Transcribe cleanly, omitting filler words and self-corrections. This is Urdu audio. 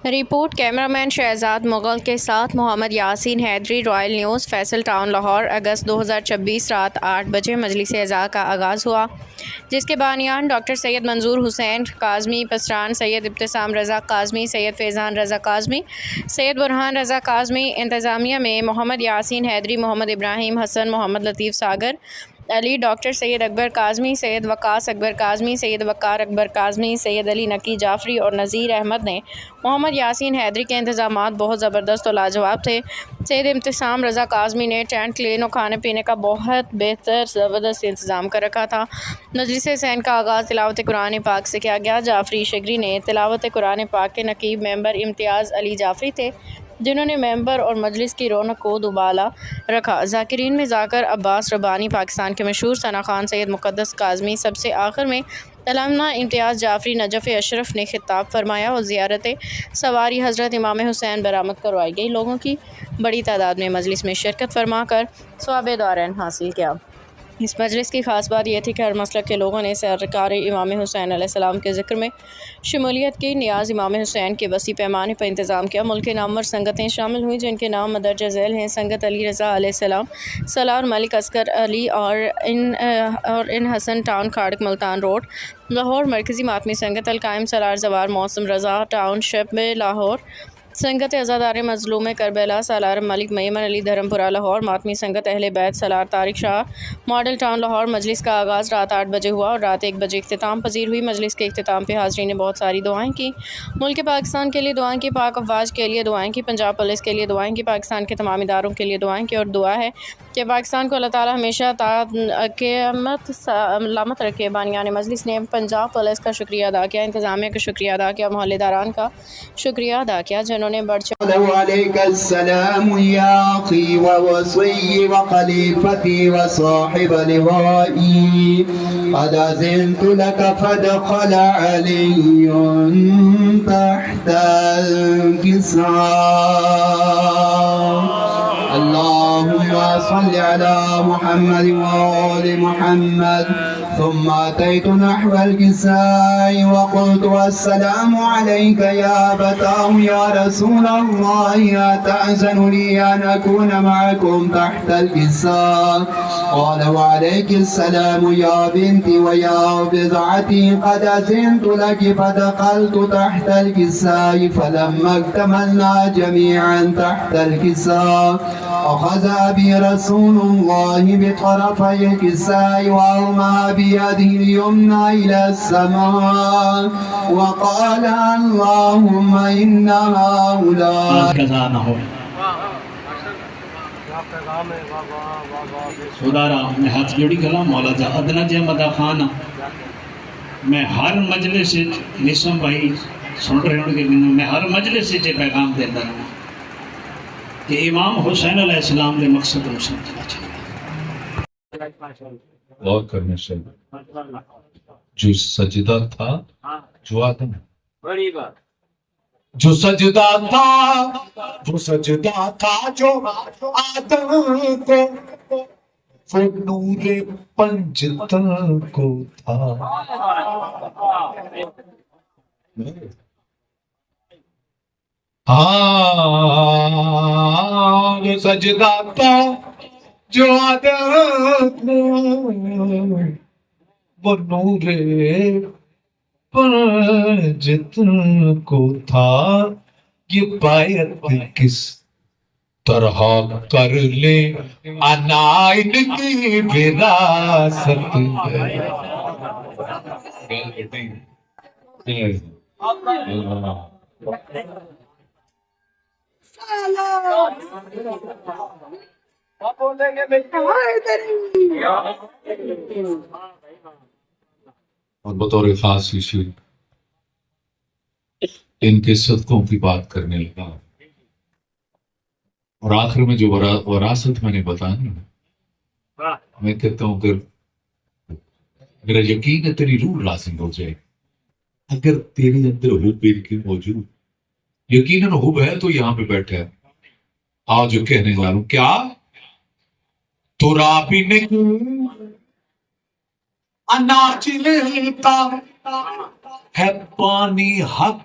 رپورٹ کیمرامین شہزاد مغل کے ساتھ Muhammad Yasin Haidri, Royal News, Faisal Town, Lahore. اگست 2026 رات 8 بجے مجلس اعزاز کا آغاز ہوا، جس کے بانیان ڈاکٹر سید منظور حسین کاظمی پسران، سید ابتسام رضا کاظمی، سید فیضان رضا کاظمی، سید برہان رضا کاظمی۔ انتظامیہ میں محمد یاسین حیدری، محمد ابراہیم حسن، محمد لطیف ساگر علی، ڈاکٹر سید اکبر کاظمی، سید وقاص اکبر کاظمی، سید وقار اکبر کاظمی، سید علی نقی جعفری اور نذیر احمد نے محمد یاسین حیدری کے انتظامات بہت زبردست اور لاجواب تھے۔ سید ابتسام رضا کاظمی نے ٹینٹ کلین اور کھانے پینے کا بہت بہتر زبردست انتظام کر رکھا تھا۔ مجلس حسین کا آغاز تلاوت قرآن پاک سے کیا گیا۔ جعفری شگری نے تلاوت قرآن پاک کے نقیب ممبر امتیاز علی جعفری تھے، جنہوں نے ممبر اور مجلس کی رونق کو دوبالا رکھا۔ ذاکرین میں ذاکر عباس ربانی، پاکستان کے مشہور ثنا خان، سید مقدس کاظمی۔ سب سے آخر میں علامہ امتیاز جعفری نجف اشرف نے خطاب فرمایا اور زیارت سواری حضرت امام حسین برآمد کروائی گئی۔ لوگوں کی بڑی تعداد میں مجلس میں شرکت فرما کر ثواب دارین حاصل کیا۔ اس مجلس کی خاص بات یہ تھی کہ ہر مسلک کے لوگوں نے سرکار امام حسین علیہ السلام کے ذکر میں شمولیت کی۔ نیاز امام حسین کے وسیع پیمانے پر انتظام کیا۔ ملک کے نامور سنگتیں شامل ہوئیں، جن کے نام مندرجہ ذیل ہیں: سنگت علی رضا علیہ السلام، سالار ملک اصغر علی اور ان حسن ٹاؤن، کھاڑک ملتان روڈ، لاہور۔ مرکزی ماتمی سنگت القائم سالار زوار موسم رضا ٹاؤن شپ میں لاہور۔ سنگت عزادار مظلوم کربلا سالار ملک میمن علی دھرمپورہ لاہور۔ ماتمی سنگت اہل بیت سالار طارق شاہ ماڈل ٹاؤن لاہور۔ مجلس کا آغاز رات 8 بجے ہوا اور رات 1 بجے اختتام پذیر ہوئی۔ مجلس کے اختتام پہ حاضرین نے بہت ساری دعائیں کی۔ ملک پاکستان کے لیے دعائیں کی، پاک افواج کے لیے دعائیں کی، پنجاب پولیس کے لیے دعائیں کی، پاکستان کے تمام اداروں کے لیے دعائیں کی، اور دعا ہے کہ پاکستان کو اللہ تعالیٰ ہمیشہ تا قیامت سلامت رکھے۔ بانیان مجلس نے پنجاب پولیس کا شکریہ ادا کیا، انتظامیہ کا شکریہ ادا کیا، محلے داران کا شکریہ ادا کیا، جنہوں نے بڑھ چڑھ وعليك السلام يا أخي ووصي وخليفتي وصاحب لوائي، قد أذنت لك فادخل علي تحت الكساء. اللهم صل على محمد وآل محمد. ثم أتيت نحو الكساء وقلت: السلام عليك يا أبتاه يا رسول الله، أتأذن لي أن أكون معكم تحت الكساء؟ قال: وعليك السلام يا بنتي ويا بضعتي، قد أذنت لك فدخلت تحت الكساء. فلما اكتملنا جميعا تحت الكساء أخذ بي رسول الله بطرفي الكساء وأرمى بيده اليمنى إلى السماء وقال: اللهم إن هؤلاء. خدا را میں ہاتھ جوڑی کلا مولا جا ادنا جے مدا خان میں ہر مجلس نسم بھائی سن رہے ہوں کہ میں ہر مجلس سے پیغام دیتا ہوں کہ امام حسین علیہ السلام کے مقصد کو سمجھنا چاہیے۔ غور کرنے سے جو سجدہ تھا، جو آدم جو سجدہ تھا، وہ سجدہ تھا جو آدم کو، وہ نور پنجتن کو تھا۔ وہ سجدہ تھا جو آدم کو، وہ نور پنجتن کو تھا۔ یہ بیعت کس طرح کر لے عنائن کی وراثت ہے۔ اور بطور خاص اسی ان کے صدقوں کی بات کرنے لگا، اور آخر میں جو وراثت میں نے بتانا، میں کہتا ہوں اگر میرا یقین ہے تیری روح لازم ہو جائے، اگر تیرے اندر حب کی موجود، یقیناً حب ہے تو یہاں پہ بیٹھا ہے۔ آج جو کہنے جا رہا ہوں، کیا تو راپی نے اناج لیتا ہے پانی حق